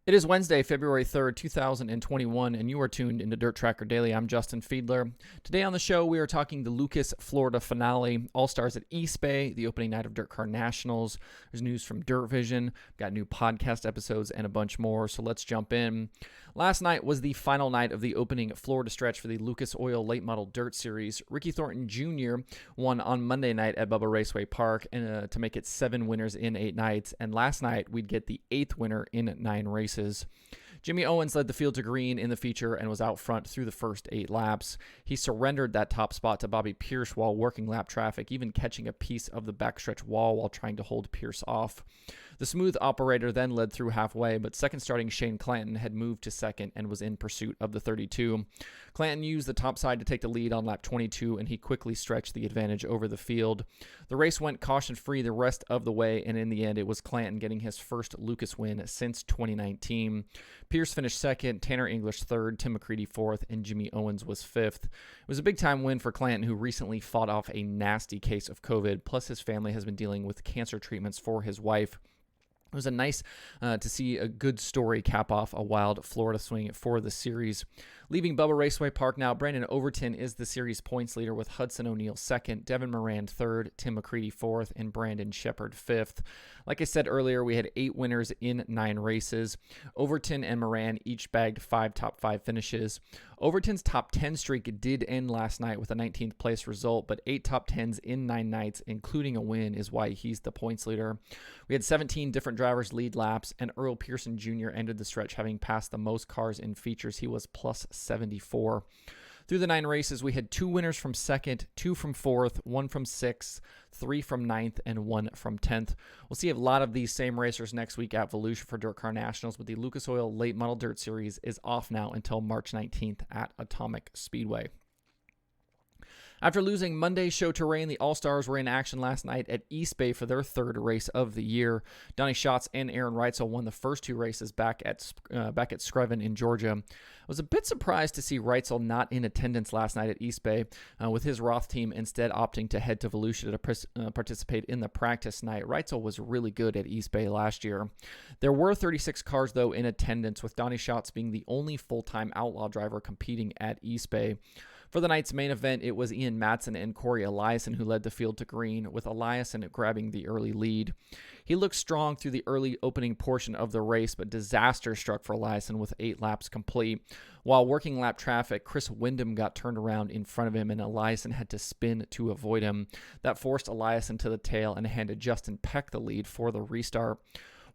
It is Wednesday, February 3rd, 2021, and you are tuned into DIRTRACKR Daily. I'm Justin Fiedler. Today on the show, we are talking the Lucas, Florida finale, All-Stars at East Bay, the opening night of DIRTcar Nationals. There's news from DIRTVision, got new podcast episodes, and a bunch more, so let's jump in. Last night was the final night of the opening Florida stretch for the Lucas Oil Late Model Dirt Series. Ricky Thornton Jr. won on Monday night at Bubba Raceway Park to make it 7 winners in 8 nights, and last night we'd get the 8th winner in 9 races. Jimmy Owens led the field to green in the feature and was out front through the first 8 laps. He surrendered that top spot to Bobby Pierce while working lap traffic, even catching a piece of the backstretch wall while trying to hold Pierce off. The smooth operator then led through halfway, but second starting Shane Clanton had moved to second and was in pursuit of the 32. Clanton used the top side to take the lead on lap 22, and he quickly stretched the advantage over the field. The race went caution-free the rest of the way, and in the end, it was Clanton getting his first Lucas win since 2019. Pierce finished second, Tanner English third, Tim McCready fourth, and Jimmy Owens was fifth. It was a big-time win for Clanton, who recently fought off a nasty case of COVID, plus his family has been dealing with cancer treatments for his wife. It was nice to see a good story cap off a wild Florida swing for the series. Leaving Bubba Raceway Park now, Brandon Overton is the series points leader with Hudson O'Neal second, Devin Moran third, Tim McCready fourth, and Brandon Shepard fifth. Like I said earlier, we had 8 winners in 9 races. Overton and Moran each bagged 5 top 5 finishes. Overton's top 10 streak did end last night with a 19th place result, but 8 top 10s in 9 nights, including a win, is why he's the points leader. We had 17 different drivers lead laps, and Earl Pearson Jr. ended the stretch having passed the most cars in features. He was plus 74. Through the 9 races, we had 2 winners from second, 2 from fourth, 1 from sixth, 3 from ninth, and 1 from 10th. We'll see a lot of these same racers next week at Volusia for DIRTcar Nationals, but the Lucas Oil Late Model Dirt Series is off now until March 19th at Atomic Speedway. After losing Monday's show to rain, the All-Stars were in action last night at East Bay for their 3rd race of the year. Donny Schatz and Aaron Reitzel won the first 2 races back at Screven in Georgia. I was a bit surprised to see Reitzel not in attendance last night at East Bay, with his Roth team instead opting to head to Volusia to participate in the practice night. Reitzel was really good at East Bay last year. There were 36 cars, though, in attendance, with Donny Schatz being the only full-time Outlaw driver competing at East Bay. For the night's main event, it was Ian Madsen and Corey Eliason who led the field to green, with Eliason grabbing the early lead. He looked strong through the early opening portion of the race, but disaster struck for Eliason with 8 laps complete. While working lap traffic, Chris Windham got turned around in front of him, and Eliason had to spin to avoid him. That forced Eliason to the tail and handed Justin Peck the lead for the restart.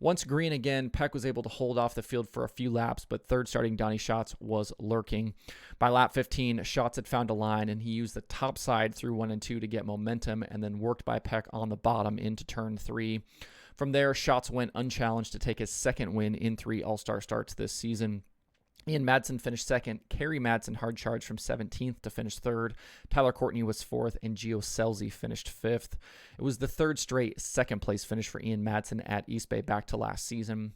Once green again, Peck was able to hold off the field for a few laps, but third starting Donny Schatz was lurking. By lap 15, Schatz had found a line, and he used the top side through 1 and 2 to get momentum, and then worked by Peck on the bottom into turn 3. From there, Schatz went unchallenged to take his 2nd win in 3 All-Star starts this season. Ian Madsen finished second. Kerry Madsen hard charged from 17th to finish third. Tyler Courtney was fourth, and Gio Scelzi finished fifth. It was the 3rd straight second-place finish for Ian Madsen at East Bay back to last season.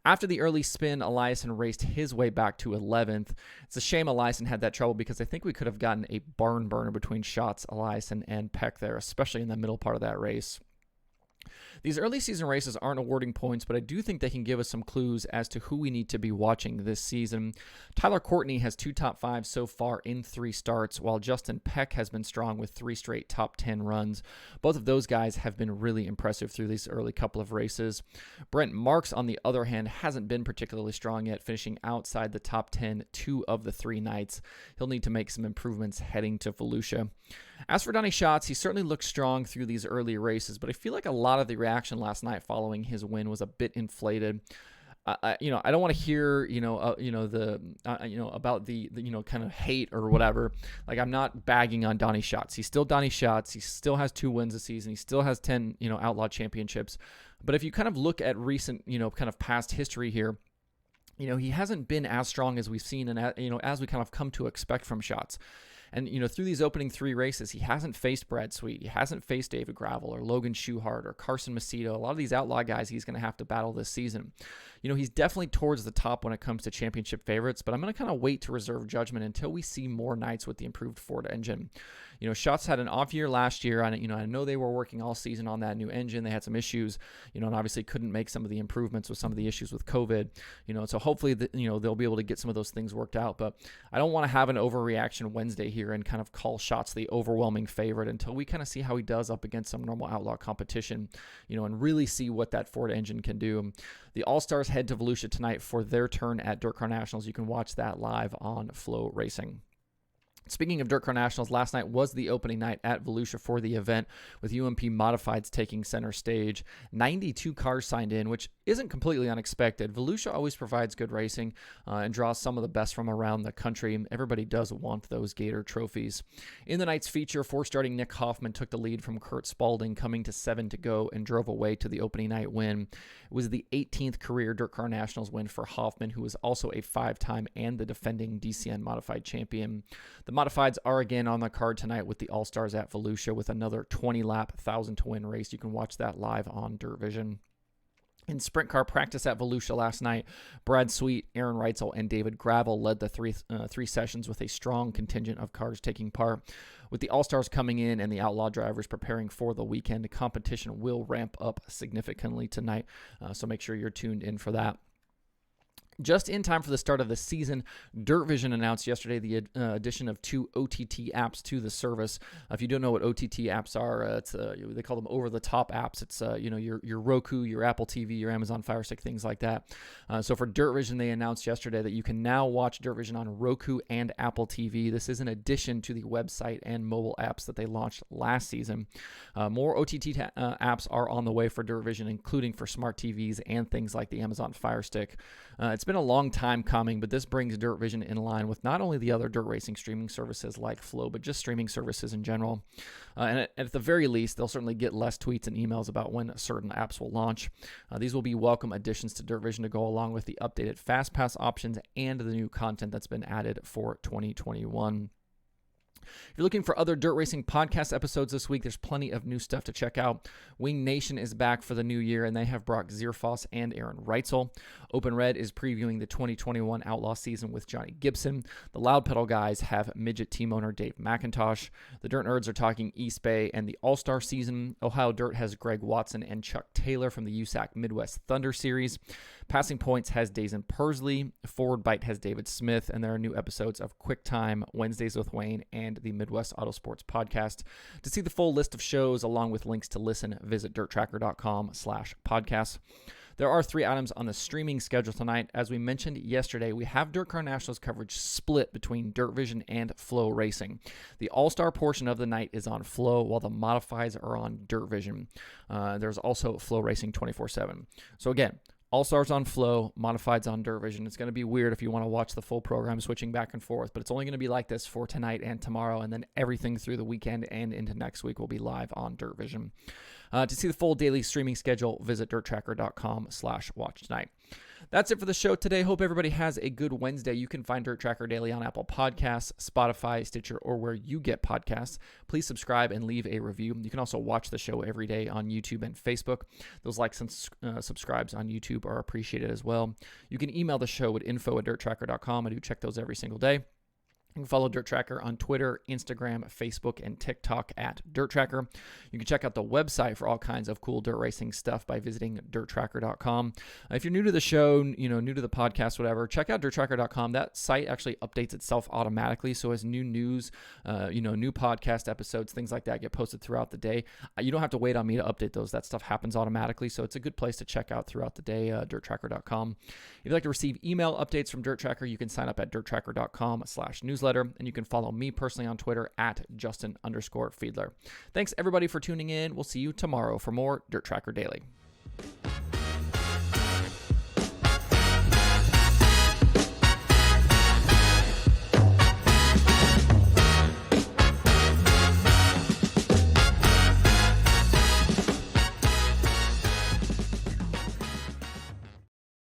After the early spin, Eliason raced his way back to 11th. It's a shame Eliason had that trouble, because I think we could have gotten a barn burner between Schatz, Eliason, and Peck there, especially in the middle part of that race. These early season races aren't awarding points, but I do think they can give us some clues as to who we need to be watching this season. Tyler Courtney has 2 top 5s so far in 3 starts, while Justin Peck has been strong with 3 straight top 10 runs. Both of those guys have been really impressive through these early couple of races. Brent Marks, on the other hand, hasn't been particularly strong yet, finishing outside the top 10 2 of the 3 nights. He'll need to make some improvements heading to Volusia. As for Donny Schatz, he certainly looked strong through these early races, but I feel like a lot of the reaction last night following his win was a bit inflated. I don't want to hear, about the kind of hate or whatever. Like, I'm not bagging on Donny Schatz. He's still Donny Schatz. He still has 2 wins this season. He still has 10, Outlaw championships. But if you kind of look at recent, kind of past history here, he hasn't been as strong as we've seen and, as we kind of come to expect from Schatz. And, through these opening 3 races, he hasn't faced Brad Sweet. He hasn't faced David Gravel or Logan Schuchart or Carson Macedo. A lot of these outlaw guys he's going to have to battle this season. He's definitely towards the top when it comes to championship favorites, but I'm going to kind of wait to reserve judgment until we see more nights with the improved Ford engine. Schatz had an off year last year, and I know they were working all season on that new engine. They had some issues, and obviously couldn't make some of the improvements with some of the issues with COVID. So hopefully, they'll be able to get some of those things worked out. But I don't want to have an overreaction Wednesday here and kind of call Schatz the overwhelming favorite until we kind of see how he does up against some normal outlaw competition, and really see what that Ford engine can do. The All-Stars head to Volusia tonight for their turn at DIRTCar Nationals. You can watch that live on Flow Racing. Speaking of DIRTCar Nationals, last night was the opening night at Volusia for the event, with UMP Modifieds taking center stage. 92 cars signed in, which isn't completely unexpected. Volusia always provides good racing and draws some of the best from around the country. Everybody does want those Gator trophies. In the night's feature, 4-starting Nick Hoffman took the lead from Kurt Spalding, coming to 7 to go, and drove away to the opening night win. It was the 18th career DIRTCar Nationals win for Hoffman, who was also a 5-time and the defending DCN Modified champion. The Modifieds are again on the card tonight with the All-Stars at Volusia with another 20-lap, 1,000-to-win race. You can watch that live on DIRTVision. In sprint car practice at Volusia last night, Brad Sweet, Aaron Reitzel, and David Gravel led the three sessions with a strong contingent of cars taking part. With the All-Stars coming in and the outlaw drivers preparing for the weekend, the competition will ramp up significantly tonight, so make sure you're tuned in for that. Just in time for the start of the season, DIRTVision announced yesterday the addition of 2 OTT apps to the service. If you don't know what OTT apps are, they call them over-the-top apps. It's your Roku, your Apple TV, your Amazon Fire Stick, things like that. So for DIRTVision, they announced yesterday that you can now watch DIRTVision on Roku and Apple TV. This is in addition to the website and mobile apps that they launched last season. More OTT apps are on the way for DIRTVision, including for smart TVs and things like the Amazon Fire Stick. It's been a long time coming, but this brings DIRTVision in line with not only the other dirt racing streaming services like Flow, but just streaming services in general. And at the very least, they'll certainly get less tweets and emails about when certain apps will launch. These will be welcome additions to DIRTVision to go along with the updated FastPass options and the new content that's been added for 2021. If you're looking for other dirt racing podcast episodes this week, there's plenty of new stuff to check out. Wing Nation is back for the new year, and they have Brock Zierfoss and Aaron Reitzel. Open Red is previewing the 2021 Outlaw season with Johnny Gibson. The Loud Pedal guys have midget team owner Dave McIntosh. The Dirt Nerds are talking East Bay and the All-Star season. Ohio Dirt has Greg Watson and Chuck Taylor from the USAC Midwest Thunder Series. Passing Points has Dazen Persley. Forward Bite has David Smith, and there are new episodes of Quick Time, Wednesdays with Wayne, and the Midwest Autosports podcast. To see the full list of shows along with links to listen, visit DIRTTracker.com/podcasts. There are 3 items on the streaming schedule tonight. As we mentioned yesterday, we have DIRTCar Nationals coverage split between DIRTVision and Flow Racing. The All-Star portion of the night is on Flow, while the Modifieds are on DIRTVision. There's also Flow Racing 24/7. So again, All-Stars on Flow, Modifieds on DIRTVision. It's going to be weird if you want to watch the full program switching back and forth, but it's only going to be like this for tonight and tomorrow, and then everything through the weekend and into next week will be live on DIRTVision. To see the full daily streaming schedule, visit DIRTTracker.com/watch tonight. That's it for the show today. Hope everybody has a good Wednesday. You can find DIRTRACKR Daily on Apple Podcasts, Spotify, Stitcher, or where you get podcasts. Please subscribe and leave a review. You can also watch the show every day on YouTube and Facebook. Those likes and subscribes on YouTube are appreciated as well. You can email the show at info@dirttracker.com. I do check those every single day. You can follow DIRTRACKR on Twitter, Instagram, Facebook, and TikTok at DIRTRACKR. You can check out the website for all kinds of cool dirt racing stuff by visiting DIRTRACKR.com. If you're new to the show, new to the podcast, whatever, check out DIRTRACKR.com. That site actually updates itself automatically. So as new news, new podcast episodes, things like that get posted throughout the day. You don't have to wait on me to update those. That stuff happens automatically. So it's a good place to check out throughout the day, DIRTRACKR.com. If you'd like to receive email updates from DIRTRACKR, you can sign up at DIRTRACKR.com/newsletter. And you can follow me personally on Twitter at Justin_Fiedler. Thanks everybody for tuning in. We'll see you tomorrow for more DIRTRACKR Daily.